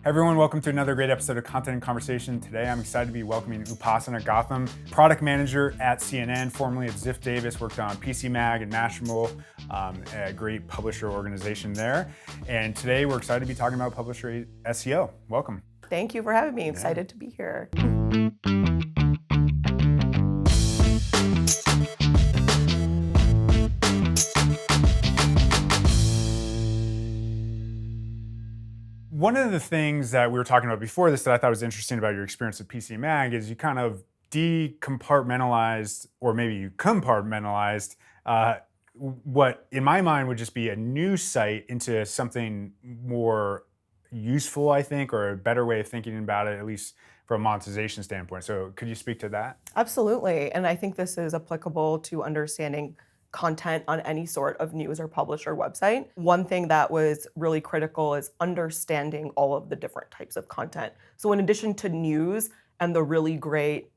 Everyone, welcome to another great episode of Content and Conversation. Today, I'm excited to be welcoming Upasna Gautam, product manager at CNN, formerly at Ziff Davis, worked on PC Mag and Mashable, a great publisher organization there. And today, we're excited to be talking about publisher SEO. Welcome. Thank you for having me. Excited to be here. One of the things that we were talking about before this that I thought was interesting about your experience at PC Mag is you kind of de-compartmentalized, or maybe you compartmentalized, what in my mind would just be a news site into something more useful, I think, or a better way of thinking about it, at least from a monetization standpoint. So could you speak to that? Absolutely. And I think this is applicable to understanding content on any sort of news or publisher website. One thing that was really critical is understanding all of the different types of content. So in addition to news and the really great,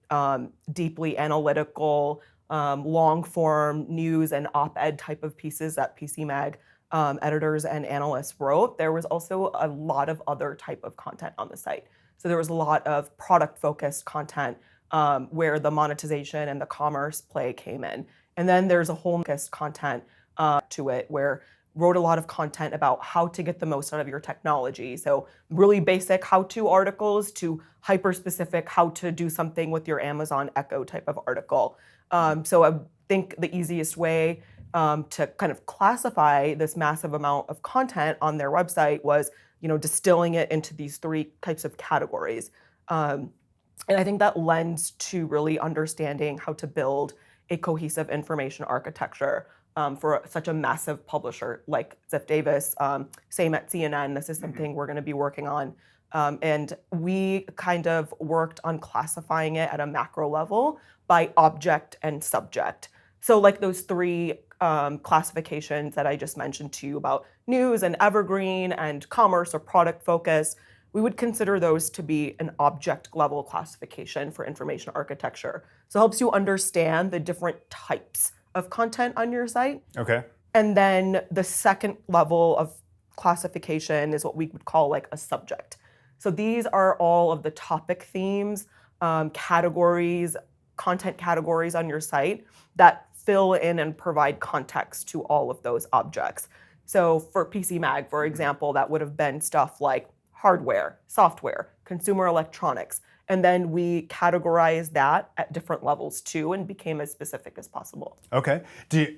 deeply analytical, long form news and op-ed type of pieces that PC Mag editors and analysts wrote, there was also a lot of other type of content on the site. So there was a lot of product-focused content where the monetization and the commerce play came in. And then there's a whole content to it where wrote a lot of content about how to get the most out of your technology. So really basic how-to articles to hyper-specific how to do something with your Amazon Echo type of article. So I think the easiest way to kind of classify this massive amount of content on their website was, distilling it into these three types of categories. And I think that lends to really understanding how to build a cohesive information architecture for such a massive publisher like Ziff Davis. Same at CNN. This is something we're going to be working on. And we kind of worked on classifying it at a macro level by object and subject. So like those three classifications that I just mentioned to you about news and evergreen and commerce or product focus, we would consider those to be an object level classification for information architecture. So it helps you understand the different types of content on your site. Okay. And then the second level of classification is what we would call like a subject. So these are all of the topic themes, categories, content categories on your site that fill in and provide context to all of those objects. So for PC Mag, for example, that would have been stuff like hardware, software, consumer electronics. And then we categorized that at different levels too and became as specific as possible. Okay.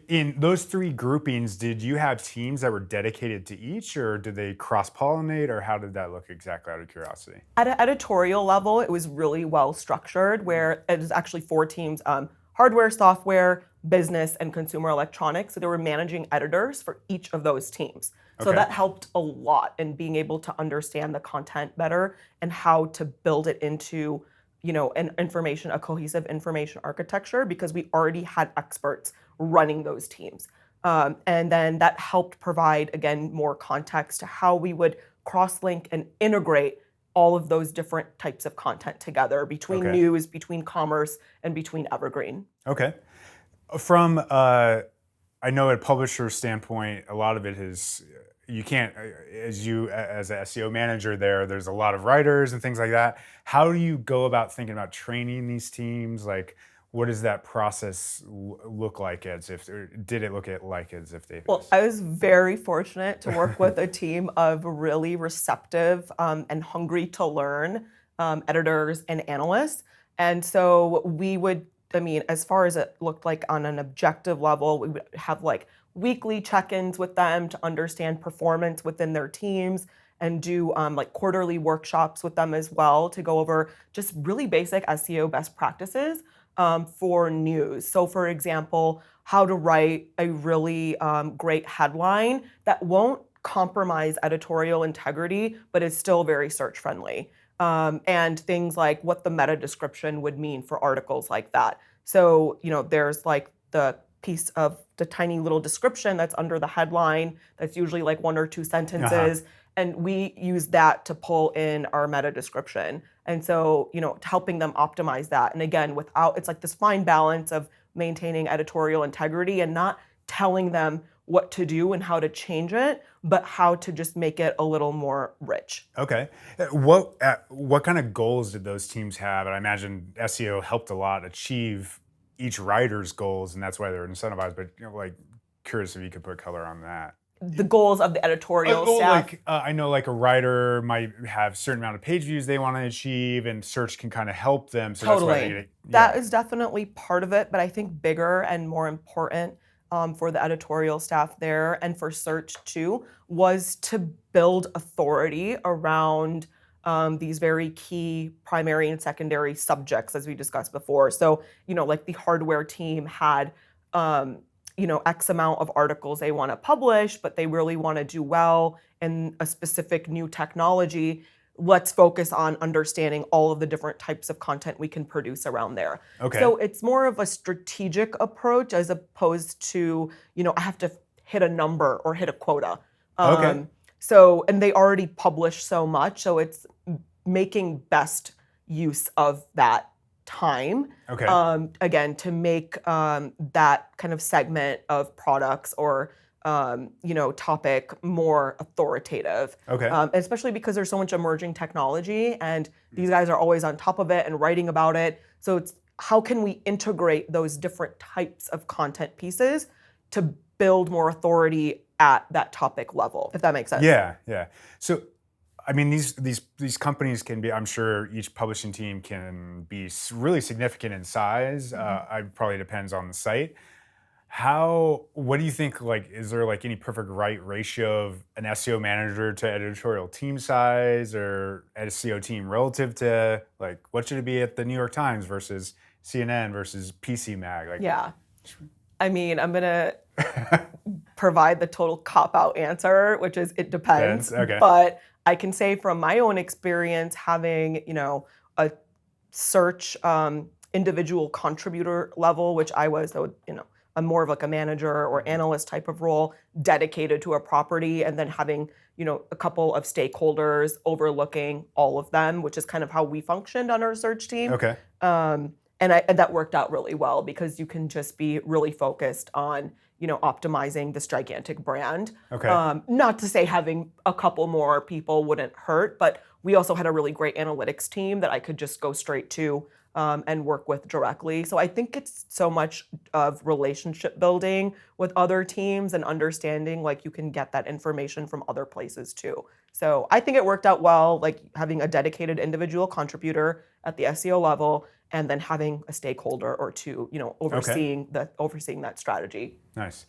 In those three groupings, did you have teams that were dedicated to each, or did they cross-pollinate, or how did that look exactly, out of curiosity? At an editorial level, it was really well structured, where it was actually four teams, hardware, software, business, and consumer electronics. So they were managing editors for each of those teams. So that helped a lot in being able to understand the content better and how to build it into, a cohesive information architecture, because we already had experts running those teams. And then that helped provide, again, more context to how we would cross-link and integrate all of those different types of content together between news, between commerce, and between evergreen. Okay. From, I know at publisher standpoint, a lot of it is, you can't, as an SEO manager there's a lot of writers and things like that. How do you go about thinking about training these teams? Like, what does that process look like at Ziff, or did it look like at Ziff Davis? Well, I was very fortunate to work with a team of really receptive and hungry to learn editors and analysts. And so we would, as far as it looked like on an objective level, we would have like weekly check-ins with them to understand performance within their teams, and do like quarterly workshops with them as well to go over just really basic SEO best practices for news. So for example, how to write a really great headline that won't compromise editorial integrity, but is still very search friendly. And things like what the meta description would mean for articles like that. So, there's like the piece of the tiny little description that's under the headline that's usually like one or two sentences. And we use that to pull in our meta description. And so, helping them optimize that. And again, it's like this fine balance of maintaining editorial integrity and not telling them what to do and how to change it, but how to just make it a little more rich. Okay. What kind of goals did those teams have? And I imagine SEO helped a lot achieve each writer's goals, and that's why they're incentivized. But like, curious if you could put color on that. The goals of the editorial staff. Like I know, like a writer might have a certain amount of page views they want to achieve, and search can kind of help them. So Totally. that's why they, That is definitely part of it, but I think bigger and more important for the editorial staff there and for search too was to build authority around these very key primary and secondary subjects, as we discussed before. So, like the hardware team had X amount of articles they want to publish, but they really want to do well in a specific new technology. Let's focus on understanding all of the different types of content we can produce around there. Okay. So it's more of a strategic approach as opposed to, I have to hit a number or hit a quota. Okay. So, and they already publish so much, so it's making best use of that time. Okay. Again, to make that kind of segment of products or topic more authoritative. Okay. Especially because there's so much emerging technology and these guys are always on top of it and writing about it. So it's how can we integrate those different types of content pieces to build more authority at that topic level, if that makes sense. Yeah. So, I mean, these companies can be, I'm sure each publishing team can be really significant in size. It probably depends on the site. What do you think, like, is there like any perfect right ratio of an SEO manager to editorial team size or SEO team relative to, like, what should it be at the New York Times versus CNN versus PC Mag? Like, yeah. I mean, I'm going to provide the total cop-out answer, which is it depends. Okay. But I can say from my own experience having, a search individual contributor level, which I was, I'm more of like a manager or analyst type of role dedicated to a property and then having, a couple of stakeholders overlooking all of them, which is kind of how we functioned on our search team. Okay. And that worked out really well because you can just be really focused on, optimizing this gigantic brand. Okay. Not to say having a couple more people wouldn't hurt, but we also had a really great analytics team that I could just go straight to and work with directly. So I think it's so much of relationship building with other teams and understanding like you can get that information from other places too. So I think it worked out well, like having a dedicated individual contributor at the SEO level and then having a stakeholder or two, overseeing that strategy. Nice.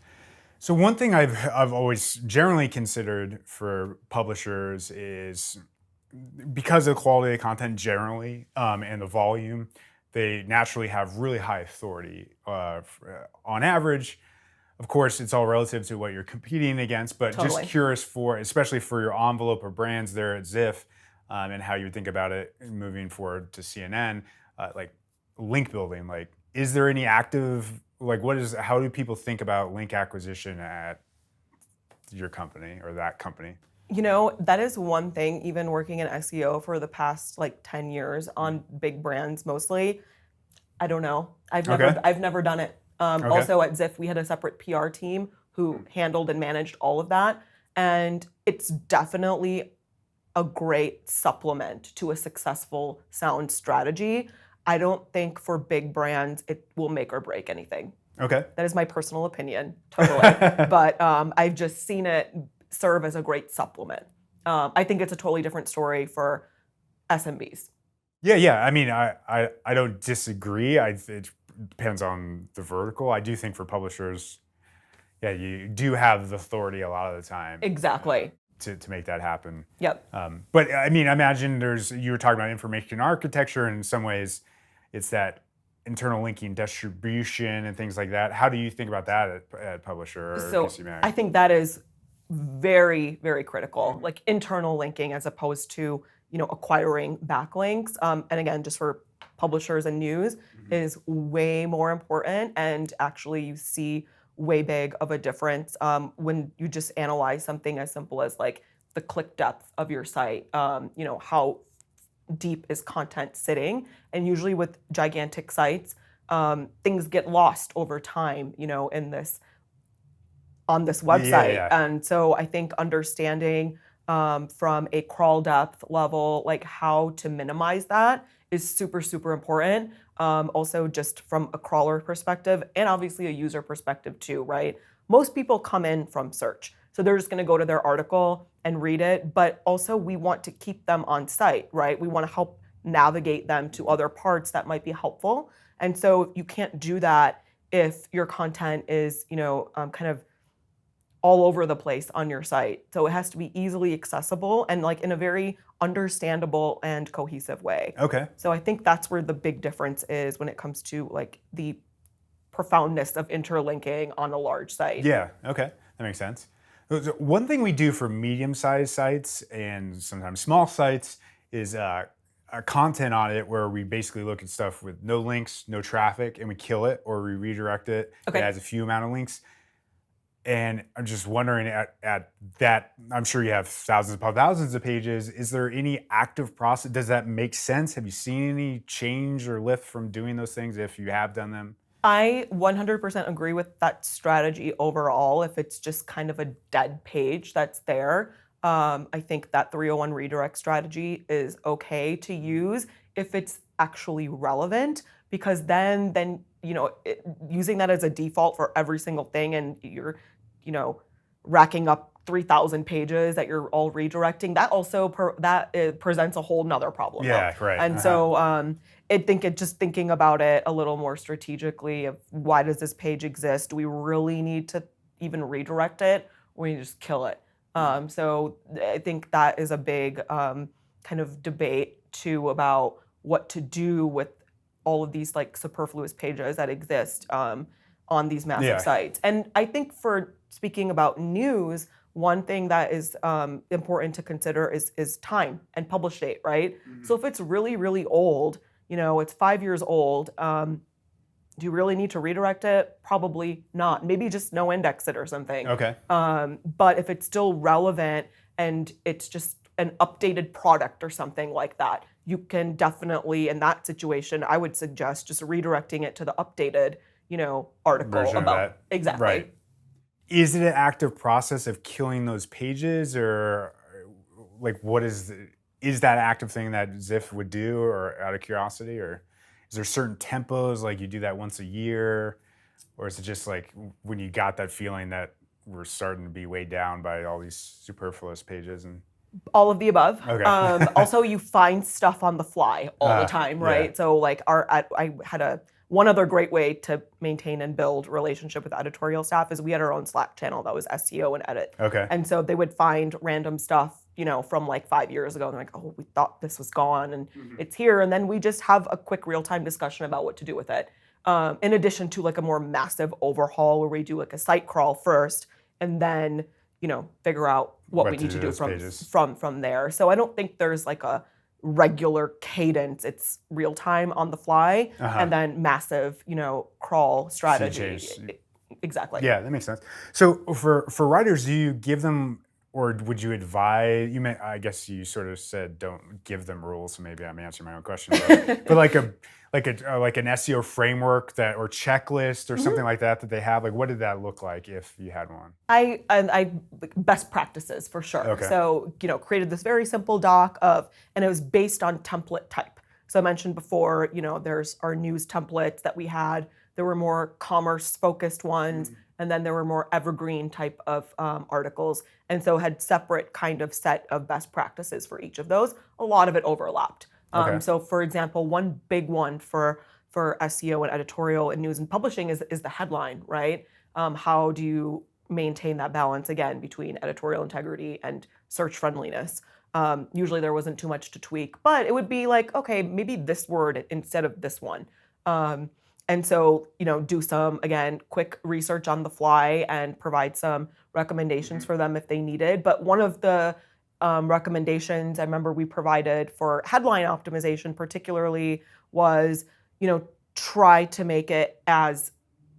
So one thing I've always generally considered for publishers is because of the quality of the content generally and the volume, they naturally have really high authority. On average, of course, it's all relative to what you're competing against, but Totally. just curious especially for your envelope or brands there at Ziff and how you think about it moving forward to CNN, like link building. Like, is there any active, like how do people think about link acquisition at your company or that company? That is one thing, even working in SEO for the past 10 years on big brands mostly. I don't know. I've never done it. Also at Ziff, we had a separate PR team who handled and managed all of that. And it's definitely a great supplement to a successful sound strategy. I don't think for big brands, it will make or break anything. Okay. That is my personal opinion, totally. But I've just seen it serve as a great supplement. I think it's a totally different story for SMBs. Yeah. I mean, I don't disagree. It depends on the vertical. I do think for publishers, you do have the authority a lot of the time. Exactly. To make that happen. Yep. But I mean, imagine you were talking about information architecture, and in some ways, it's that internal linking distribution and things like that. How do you think about that at publisher or PC Mag? I think that is very, very critical, like internal linking as opposed to, acquiring backlinks. And again, just for publishers and news is way more important. And actually you see way big of a difference when you just analyze something as simple as like the click depth of your site, how deep is content sitting. And usually with gigantic sites, things get lost over time, in this on this website. Yeah. And so I think understanding from a crawl depth level, like how to minimize that is super, super important. Also, just from a crawler perspective and obviously a user perspective too, right? Most people come in from search. So they're just going to go to their article and read it. But also, we want to keep them on site, right? We want to help navigate them to other parts that might be helpful. And so you can't do that if your content is, kind of all over the place on your site. So it has to be easily accessible and like in a very understandable and cohesive way. Okay. So I think that's where the big difference is when it comes to like the profoundness of interlinking on a large site. Yeah. Okay. That makes sense. One thing we do for medium-sized sites and sometimes small sites is a content audit where we basically look at stuff with no links, no traffic, and we kill it or we redirect it. Okay. It has a few amount of links. And I'm just wondering at that, I'm sure you have thousands upon thousands of pages. Is there any active process? Does that make sense? Have you seen any change or lift from doing those things if you have done them? I 100% agree with that strategy overall. If it's just kind of a dead page that's there, I think that 301 redirect strategy is okay to use if it's actually relevant, because then using that as a default for every single thing, and you're racking up 3,000 pages that you're all redirecting, that also presents a whole nother problem. Yeah, right. And so I think just thinking about it a little more strategically of why does this page exist? Do we really need to even redirect it, or we just kill it? So I think that is a big kind of debate too about what to do with all of these like superfluous pages that exist on these massive sites. And I think for speaking about news, one thing that is important to consider is time and publish date, right? Mm-hmm. So if it's really, really old, it's 5 years old, do you really need to redirect it? Probably not. Maybe just no index it or something. Okay. But if it's still relevant and it's just an updated product or something like that, you can definitely, in that situation, I would suggest just redirecting it to the updated, article version about of that. Exactly. Right. Is it an active process of killing those pages, or like what is that active thing that Ziff would do, or out of curiosity, or is there certain tempos, like you do that once a year, or is it just like when you got that feeling that we're starting to be weighed down by all these superfluous pages? And all of the above. Okay. Also, you find stuff on the fly all the time, right? Yeah. So like I had one other great way to maintain and build relationship with editorial staff is we had our own Slack channel that was SEO and edit. Okay. And so they would find random stuff, from like 5 years ago, and they're like, oh, we thought this was gone and it's here. And then we just have a quick real-time discussion about what to do with it. In addition to like a more massive overhaul where we do like a site crawl first and then, figure out what we need to do from there. So I don't think there's like a regular cadence. It's real time on the fly and then massive, crawl strategy. Exactly. Yeah, that makes sense. So for writers, do you give them, or would you advise? I guess you sort of said don't give them rules, so maybe I'm answering my own question. But like an SEO framework or checklist or something like that they have. Like, what did that look like if you had one? I best practices for sure. Okay. So created this very simple doc and it was based on template type. So I mentioned before, there's our news templates that we had. There were more commerce focused ones. And then there were more evergreen type of articles. And so had separate kind of set of best practices for each of those. A lot of it overlapped. Okay. So for example, one big one for SEO and editorial and news and publishing is the headline, right? How do you maintain that balance again between editorial integrity and search friendliness? Usually there wasn't too much to tweak, but it would be like, okay, maybe this word instead of this one. And so, do some, again, quick research on the fly and provide some recommendations for them if they needed. But one of the recommendations I remember we provided for headline optimization particularly was, try to make it as,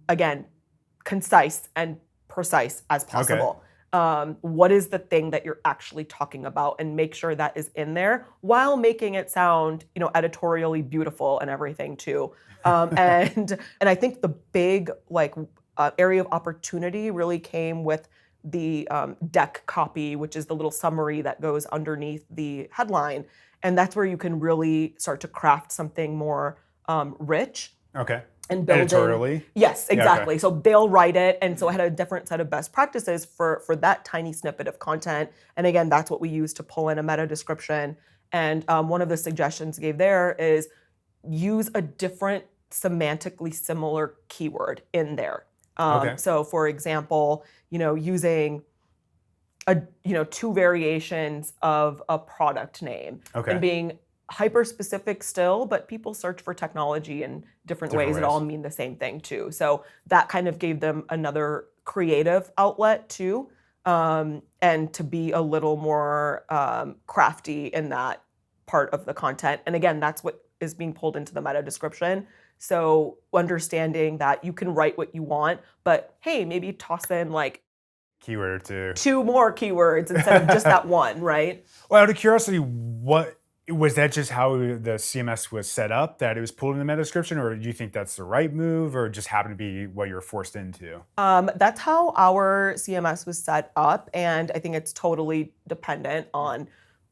again, concise and precise as possible. Okay. What is the thing that you're actually talking about, and make sure that is in there while making it sound, editorially beautiful and everything too. And I think the big area of opportunity really came with the deck copy, which is the little summary that goes underneath the headline. And that's where you can really start to craft something more rich. Okay. And building. Editorially? Yes, exactly. Yeah, okay. So they'll write it. And so it had a different set of best practices for that tiny snippet of content. And again, that's what we use to pull in a meta description. And one of the suggestions gave there is use a different semantically similar keyword in there. Okay. So for example, using two variations of a product name and being hyper specific still, but people search for technology in different ways that all mean the same thing too. So that kind of gave them another creative outlet too, and to be a little more crafty in that part of the content. And again, that's what is being pulled into the meta description. So understanding that you can write what you want, but hey, maybe toss in like keyword or two more keywords instead of just that one, right? Well, out of curiosity, what was that just how the CMS was set up, that it was pulled in the meta description, or do you think that's the right move, or just happened to be what you were forced into? That's how our CMS was set up, and I think it's totally dependent on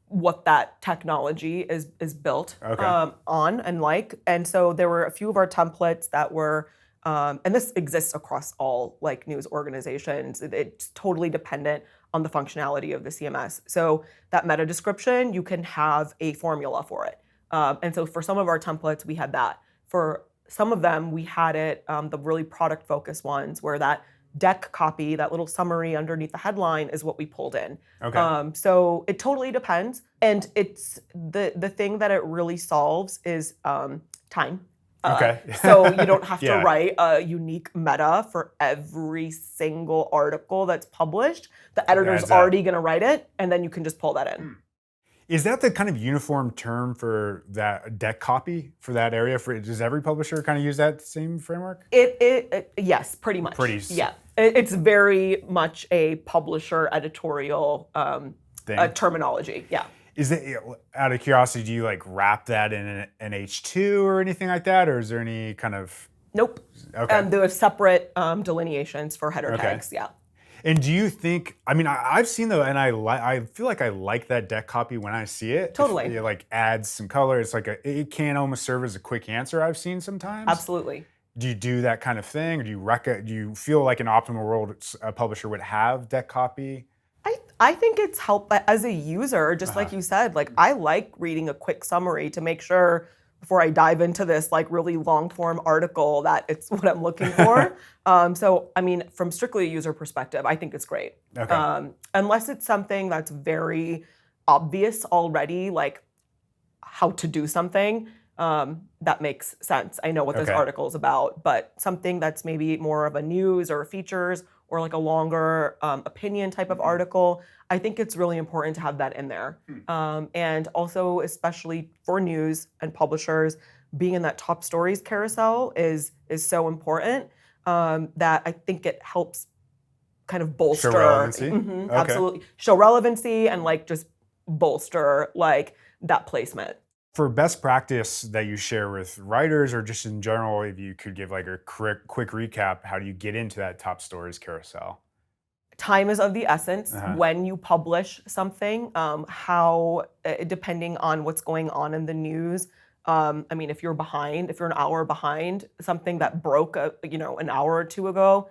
what that technology is built on and like. And so there were a few of our templates that were, and this exists across all like news organizations. It's totally dependent on the functionality of the CMS. So that meta description, you can have a formula for it. And so for some of our templates, we had that. For some of them, we had it, the really product focused ones where that deck copy, that little summary underneath the headline is what we pulled in. Okay. So it totally depends. And it's the thing that it really solves is time. Okay. So you don't have to write a unique meta for every single article that's published. The editor's already going to write it, and then you can just pull that in. Is that the kind of uniform term for that deck copy for that area? Does every publisher kind of use that same framework? Yes, pretty much. Yeah. It's very much a publisher editorial terminology. Yeah. Is it, out of curiosity, do you like wrap that in an H2 or anything like that, or is there any kind of? Nope. Okay. There are separate delineations for header tags. Yeah. And do you think? I mean, I've seen and I feel like I like that deck copy when I see it. Totally. It like adds some color. It's like it can almost serve as a quick answer. I've seen sometimes. Absolutely. Do you do that kind of thing, or do you feel like an optimal world a publisher would have deck copy? I think it's helped as a user, just like you said. Like I like reading a quick summary to make sure before I dive into this like really long form article that it's what I'm looking for. So I mean, from strictly a user perspective, I think it's great. Okay. Unless it's something that's very obvious already, like how to do something, that makes sense. I know what this article is about, but something that's maybe more of a news or features or like a longer opinion type of article, I think it's really important to have that in there. And also, especially for news and publishers, being in that top stories carousel is so important that I think it helps kind of bolster. Show relevancy? Absolutely. Show relevancy and like just bolster like that placement. For best practice that you share with writers, or just in general, if you could give like a quick recap, how do you get into that top stories carousel? Time is of the essence when you publish something. How, depending on what's going on in the news. I mean, if you're an hour behind something that broke, an hour or two ago,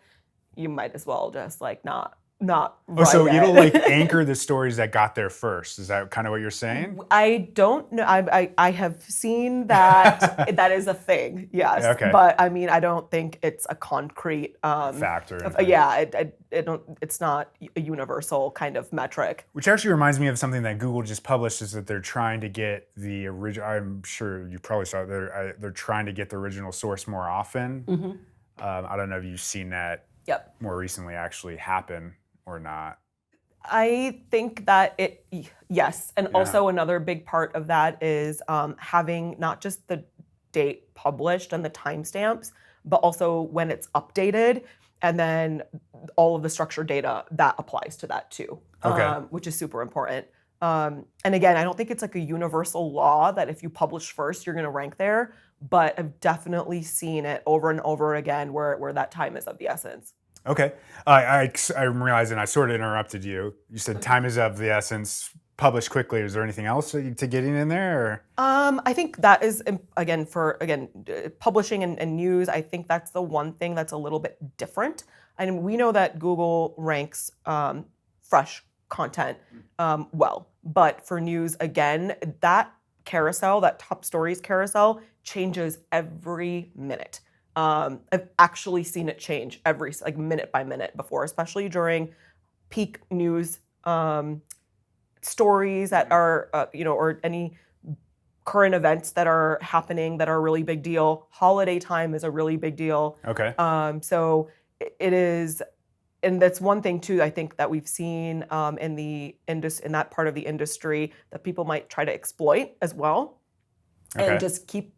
you might as well just like not. So it'll like anchor the stories that got there first. Is that kind of what you're saying? I don't know. I have seen that that is a thing. Yes. Okay. But I mean, I don't think it's a concrete factor. It's not a universal kind of metric. Which actually reminds me of something that Google just published, is that they're trying to get the original. I'm sure you probably saw it. They're trying to get the original source more often. I don't know if you've seen that. More recently actually happen. Or not? I think that yes. And also another big part of that is having not just the date published and the timestamps, but also when it's updated, and then all of the structured data that applies to that too, which is super important. And again, I don't think it's like a universal law that if you publish first, you're going to rank there. But I've definitely seen it over and over again where that time is of the essence. Okay. I'm realizing I sort of interrupted you. You said time is of the essence. Publish quickly. Is there anything else to getting in there? Or? I think that is again publishing and news. I think that's the one thing that's a little bit different. And we know that Google ranks fresh content well, but for news, again, that carousel, that top stories carousel, changes every minute. I've actually seen it change every minute by minute before, especially during peak news stories that are or any current events that are happening that are a really big deal. Holiday time is a really big deal. Okay. So it is, and that's one thing too. I think that we've seen in that part of the industry that people might try to exploit as well, and just keep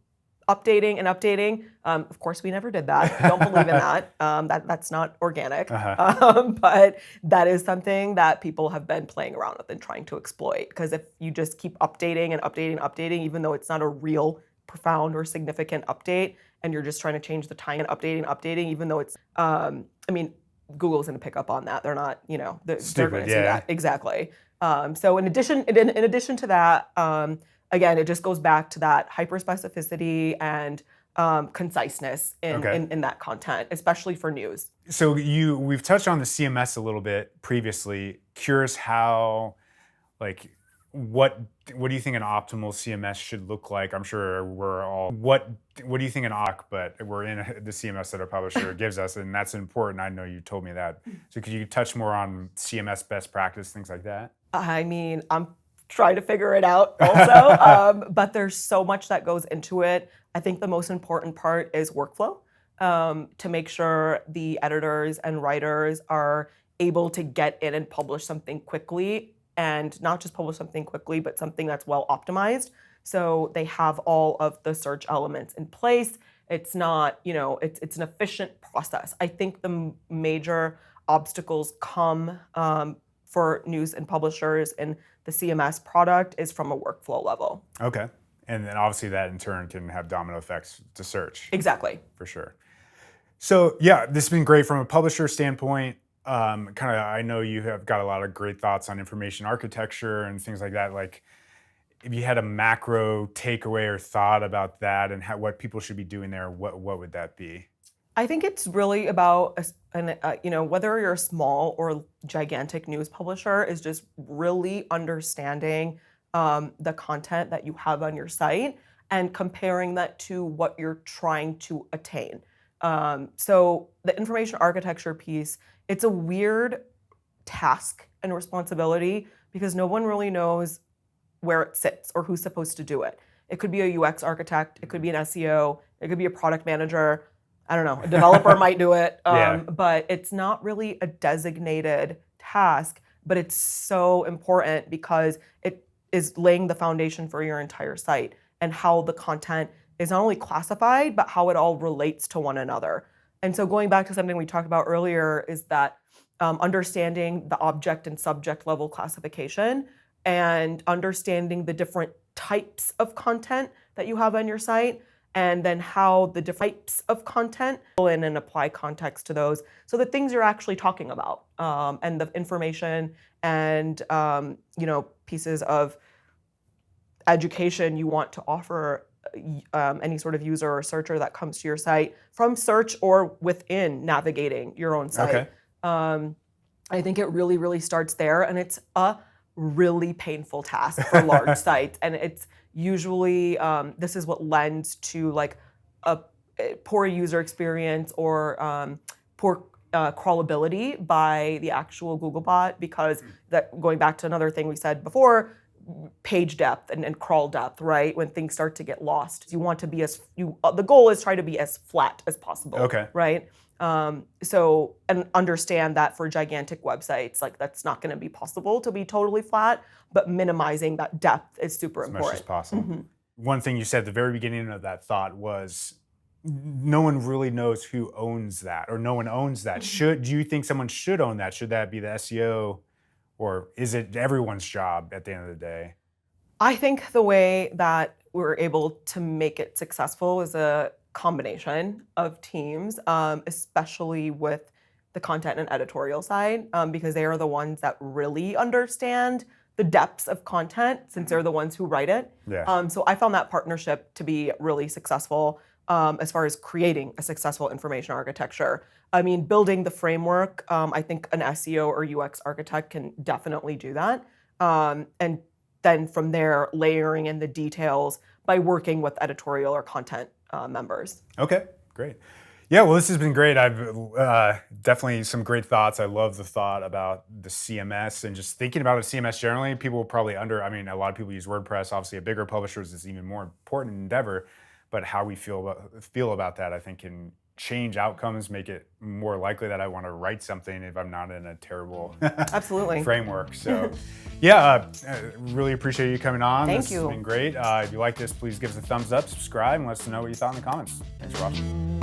updating and updating. Of course, we never did that. We don't believe in that. That's not organic. But that is something that people have been playing around with and trying to exploit. Because if you just keep updating and updating and updating, even though it's not a real profound or significant update, and you're just trying to change the time and updating, even though it's, Google's going to pick up on that. They're not, they're going to see that. Exactly. So in addition to that, again, it just goes back to that hyperspecificity and conciseness in that content, especially for news. So we've touched on the CMS a little bit previously. Curious how, what do you think an optimal CMS should look like? I'm sure we're all, what do you think but we're in the CMS that our publisher gives us, and that's important. I know you told me that. So could you touch more on CMS best practice, things like that? I mean, I'm trying to figure it out also, but there's so much that goes into it. I think the most important part is workflow, to make sure the editors and writers are able to get in and publish something quickly, and not just publish something quickly, but something that's well optimized. So they have all of the search elements in place. It's not, it's an efficient process. I think the major obstacles come for news and publishers and the CMS product is from a workflow level. Okay. And then obviously that in turn can have domino effects to search. Exactly. For sure. So yeah, this has been great from a publisher standpoint. I know you have got a lot of great thoughts on information architecture and things like that. Like, if you had a macro takeaway or thought about that and what people should be doing there, what would that be? I think it's really about, whether you're a small or gigantic news publisher, is just really understanding the content that you have on your site and comparing that to what you're trying to attain. So the information architecture piece, it's a weird task and responsibility because no one really knows where it sits or who's supposed to do it. It could be a UX architect, it could be an SEO, it could be a product manager. I don't know, a developer might do it, but it's not really a designated task, but it's so important because it is laying the foundation for your entire site and how the content is not only classified, but how it all relates to one another. And so going back to something we talked about earlier is that understanding the object and subject level classification and understanding the different types of content that you have on your site, and then how the different types of content pull in and apply context to those. So the things you're actually talking about, and the information and pieces of education you want to offer any sort of user or searcher that comes to your site from search or within navigating your own site. Okay. I think it really, really starts there, and it's a really painful task for large sites, and it's usually this is what lends to like a poor user experience or poor crawlability by the actual Googlebot, because that, going back to another thing we said before, page depth and crawl depth, right? When things start to get lost, you want to be the goal is try to be as flat as possible. Okay. Right? So, and understand that for gigantic websites, like that's not going to be possible to be totally flat, but minimizing that depth is super important. As much as possible. Mm-hmm. One thing you said at the very beginning of that thought was no one really knows who owns that, or no one owns that. Do you think someone should own that? Should that be the SEO Or is it everyone's job at the end of the day? I think the way that we're able to make it successful is a combination of teams, especially with the content and editorial side, because they are the ones that really understand the depths of content since they're the ones who write it. Yeah. So I found that partnership to be really successful as far as creating a successful information architecture. I mean, building the framework, I think an SEO or UX architect can definitely do that. And then from there, layering in the details by working with editorial or content members. Okay, great. Yeah, well, this has been great. I've definitely some great thoughts. I love the thought about the CMS and just thinking about a CMS generally. People probably I mean, a lot of people use WordPress. Obviously, a bigger publishers is even more important endeavor. But how we feel about that, I think, can change outcomes, make it more likely that I want to write something if I'm not in a terrible Absolutely. framework. So, yeah, really appreciate you coming on. Thank This you. has been great. If you like this, please give us a thumbs up, subscribe, and let us know what you thought in the comments. Thanks for watching.